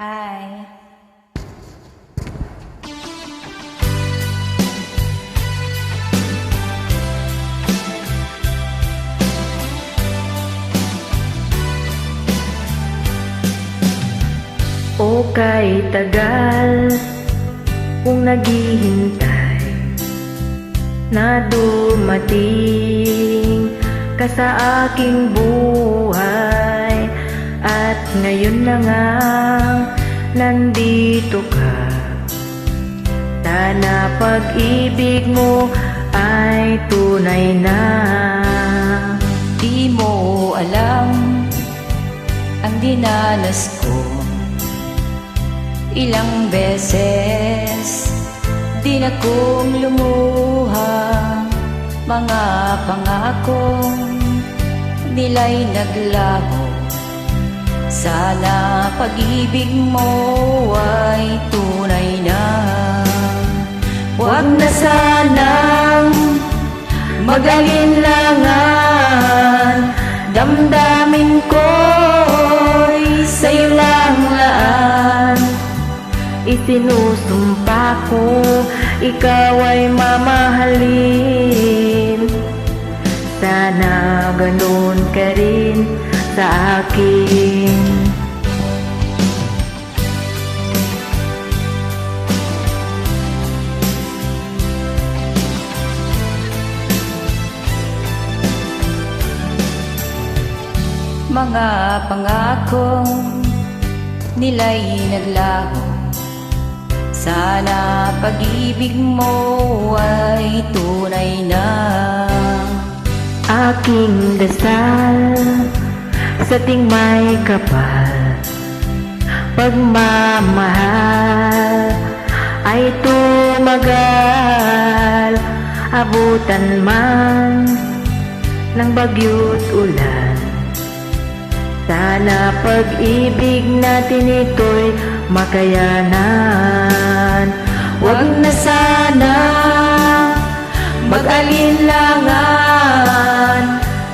Hi. O kay tagal kung naghihintay na dumating ka sa aking buhay, at ngayon na nga nandito ka. Sana pag-ibig mo ay tunay na. Di mo alam ang dinanas ko. Ilang beses din akong lumuha. Mga pangakong nila'y naglaho. Sana pag-ibig mo ay tunay na. Huwag na sanang mag-alinlangan. Damdamin ko'y sa'yo lang laan. Isinusumpa ko ikaw ay mamahalin. Sana ganun ka rin sa akin. Mga pangakong nila'y naglaho. Sana pag-ibig mo ay tunay na. Aking dasal sa ting may kapal, pagmamahal ay tumagal. Abutan man ng bagyo't ulan, sana pag-ibig natin ito'y makayanan. Huwag na sana mag-alinlangan.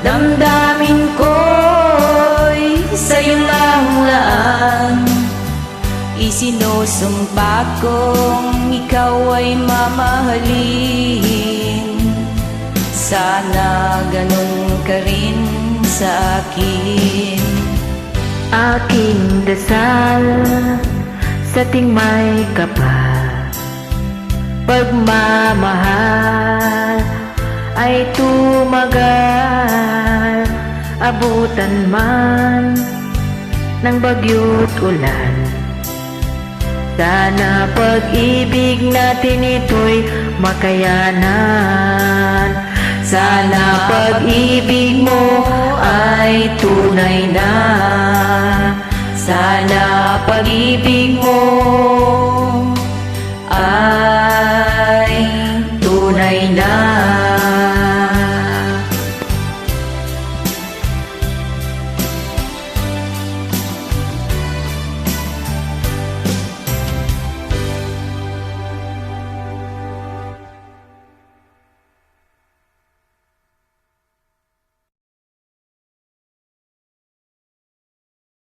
Damdamin ko'y sa'yo lang laan. Isinusumpa kong ikaw ay mamahalin. Sana ganun ka rin sa akin. Aking dasal sa ting may kapal, pagmamahal ay tumagal. Abutan man ng bagyo't ulan, sana pag-ibig natin ito'y makayanan. Sana pag-ibig mo ay tunay na. Sana pag-ibig mo